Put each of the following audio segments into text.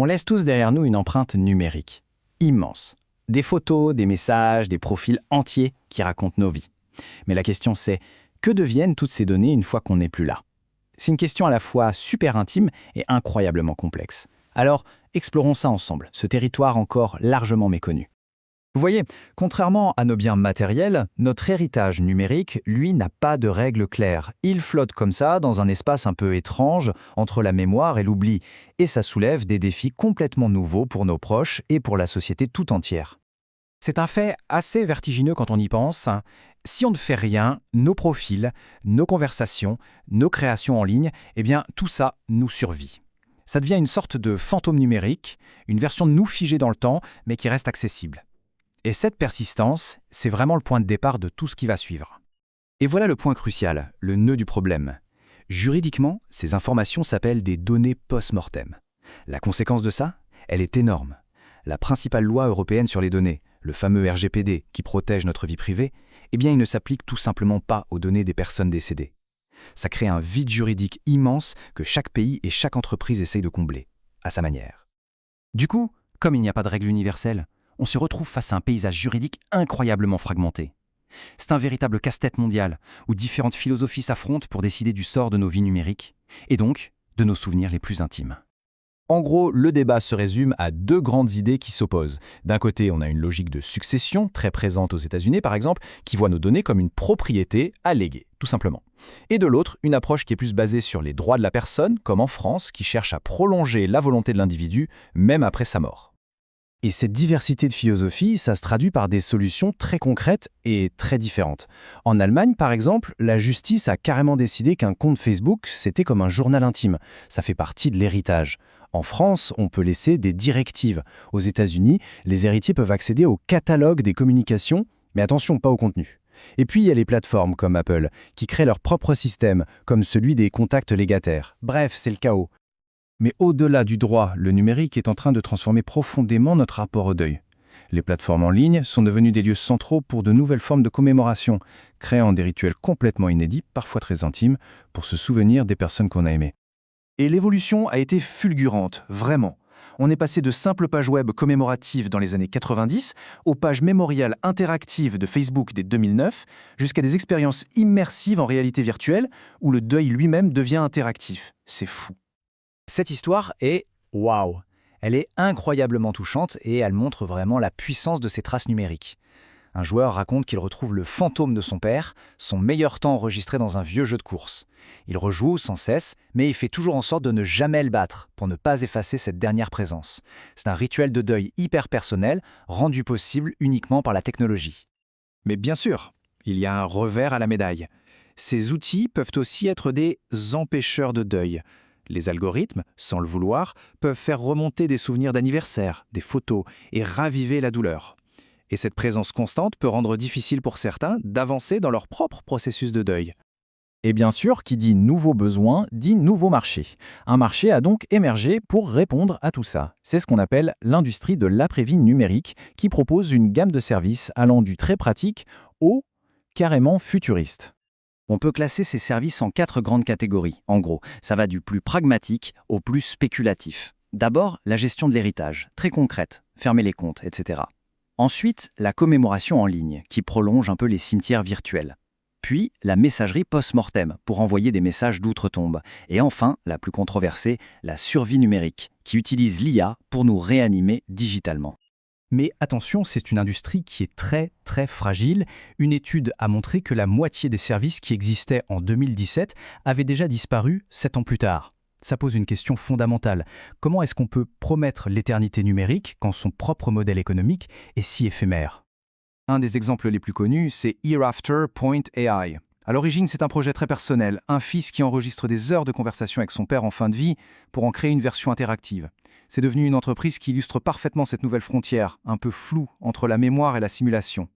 On laisse tous derrière nous une empreinte numérique, immense. Des photos, des messages, des profils entiers qui racontent nos vies. Mais la question c'est, que deviennent toutes ces données une fois qu'on n'est plus là? C'est une question à la fois super intime et incroyablement complexe. Alors, explorons ça ensemble, ce territoire encore largement méconnu. Vous voyez, contrairement à nos biens matériels, notre héritage numérique, lui, n'a pas de règles claires. Il flotte comme ça dans un espace un peu étrange entre la mémoire et l'oubli, et ça soulève des défis complètement nouveaux pour nos proches et pour la société tout entière. C'est un fait assez vertigineux quand on y pense. Si on ne fait rien, nos profils, nos conversations, nos créations en ligne, eh bien tout ça nous survit. Ça devient une sorte de fantôme numérique, une version de nous figée dans le temps, mais qui reste accessible. Et cette persistance, c'est vraiment le point de départ de tout ce qui va suivre. Et voilà le point crucial, le nœud du problème. Juridiquement, ces informations s'appellent des données post-mortem. La conséquence de ça, elle est énorme. La principale loi européenne sur les données, le fameux RGPD qui protège notre vie privée, eh bien il ne s'applique tout simplement pas aux données des personnes décédées. Ça crée un vide juridique immense que chaque pays et chaque entreprise essaye de combler, à sa manière. Du coup, comme il n'y a pas de règle universelle, on se retrouve face à un paysage juridique incroyablement fragmenté. C'est un véritable casse-tête mondial, où différentes philosophies s'affrontent pour décider du sort de nos vies numériques, et donc de nos souvenirs les plus intimes. En gros, le débat se résume à deux grandes idées qui s'opposent. D'un côté, on a une logique de succession, très présente aux États-Unis par exemple, qui voit nos données comme une propriété à léguer, tout simplement. Et de l'autre, une approche qui est plus basée sur les droits de la personne, comme en France, qui cherche à prolonger la volonté de l'individu, même après sa mort. Et cette diversité de philosophie, ça se traduit par des solutions très concrètes et très différentes. En Allemagne, par exemple, la justice a carrément décidé qu'un compte Facebook, c'était comme un journal intime. Ça fait partie de l'héritage. En France, on peut laisser des directives. Aux États-Unis, les héritiers peuvent accéder au catalogue des communications, mais attention, pas au contenu. Et puis, il y a les plateformes comme Apple, qui créent leur propre système, comme celui des contacts légataires. Bref, c'est le chaos. Mais au-delà du droit, le numérique est en train de transformer profondément notre rapport au deuil. Les plateformes en ligne sont devenues des lieux centraux pour de nouvelles formes de commémoration, créant des rituels complètement inédits, parfois très intimes, pour se souvenir des personnes qu'on a aimées. Et l'évolution a été fulgurante, vraiment. On est passé de simples pages web commémoratives dans les années 90 aux pages mémoriales interactives de Facebook dès 2009, jusqu'à des expériences immersives en réalité virtuelle où le deuil lui-même devient interactif. C'est fou. Cette histoire est waouh. Elle est incroyablement touchante et elle montre vraiment la puissance de ces traces numériques. Un joueur raconte qu'il retrouve le fantôme de son père, son meilleur temps enregistré dans un vieux jeu de course. Il rejoue sans cesse, mais il fait toujours en sorte de ne jamais le battre pour ne pas effacer cette dernière présence. C'est un rituel de deuil hyper personnel, rendu possible uniquement par la technologie. Mais bien sûr, il y a un revers à la médaille. Ces outils peuvent aussi être des empêcheurs de deuil. Les algorithmes, sans le vouloir, peuvent faire remonter des souvenirs d'anniversaire, des photos et raviver la douleur. Et cette présence constante peut rendre difficile pour certains d'avancer dans leur propre processus de deuil. Et bien sûr, qui dit nouveau besoin, dit nouveau marché. Un marché a donc émergé pour répondre à tout ça. C'est ce qu'on appelle l'industrie de l'après-vie numérique, qui propose une gamme de services allant du très pratique au carrément futuriste. On peut classer ces services en 4 grandes catégories. En gros, ça va du plus pragmatique au plus spéculatif. D'abord, la gestion de l'héritage, très concrète, fermer les comptes, etc. Ensuite, la commémoration en ligne, qui prolonge un peu les cimetières virtuels. Puis, la messagerie post-mortem, pour envoyer des messages d'outre-tombe. Et enfin, la plus controversée, la survie numérique, qui utilise l'IA pour nous réanimer digitalement. Mais attention, c'est une industrie qui est très très fragile. Une étude a montré que la moitié des services qui existaient en 2017 avaient déjà disparu 7 ans plus tard. Ça pose une question fondamentale. Comment est-ce qu'on peut promettre l'éternité numérique quand son propre modèle économique est si éphémère? Un des exemples les plus connus, c'est Hereafter.ai. À l'origine, c'est un projet très personnel, un fils qui enregistre des heures de conversation avec son père en fin de vie pour en créer une version interactive. C'est devenu une entreprise qui illustre parfaitement cette nouvelle frontière, un peu floue, entre la mémoire et la simulation.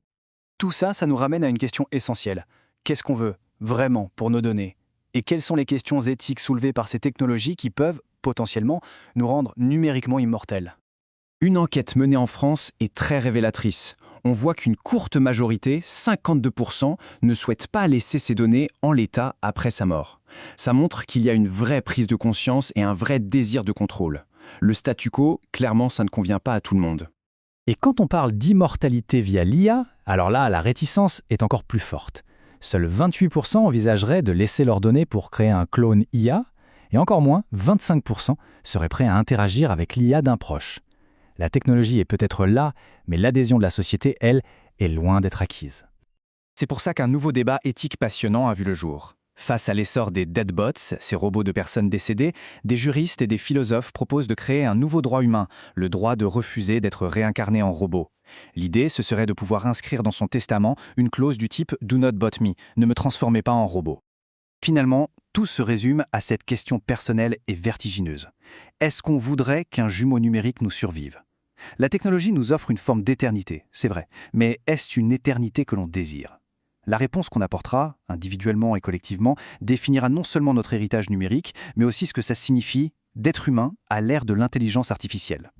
Tout ça, ça nous ramène à une question essentielle. Qu'est-ce qu'on veut, vraiment, pour nos données? Et quelles sont les questions éthiques soulevées par ces technologies qui peuvent, potentiellement, nous rendre numériquement immortels? Une enquête menée en France est très révélatrice. On voit qu'une courte majorité, 52%, ne souhaite pas laisser ses données en l'état après sa mort. Ça montre qu'il y a une vraie prise de conscience et un vrai désir de contrôle. Le statu quo, clairement, ça ne convient pas à tout le monde. Et quand on parle d'immortalité via l'IA, alors là, la réticence est encore plus forte. Seuls 28% envisageraient de laisser leurs données pour créer un clone IA, et encore moins, 25% seraient prêts à interagir avec l'IA d'un proche. La technologie est peut-être là, mais l'adhésion de la société, elle, est loin d'être acquise. C'est pour ça qu'un nouveau débat éthique passionnant a vu le jour. Face à l'essor des deadbots, ces robots de personnes décédées, des juristes et des philosophes proposent de créer un nouveau droit humain, le droit de refuser d'être réincarné en robot. L'idée, ce serait de pouvoir inscrire dans son testament une clause du type « Do not bot me », ne me transformez pas en robot. Finalement, tout se résume à cette question personnelle et vertigineuse. Est-ce qu'on voudrait qu'un jumeau numérique nous survive ? La technologie nous offre une forme d'éternité, c'est vrai, mais est-ce une éternité que l'on désire ? La réponse qu'on apportera, individuellement et collectivement, définira non seulement notre héritage numérique, mais aussi ce que ça signifie d'être humain à l'ère de l'intelligence artificielle.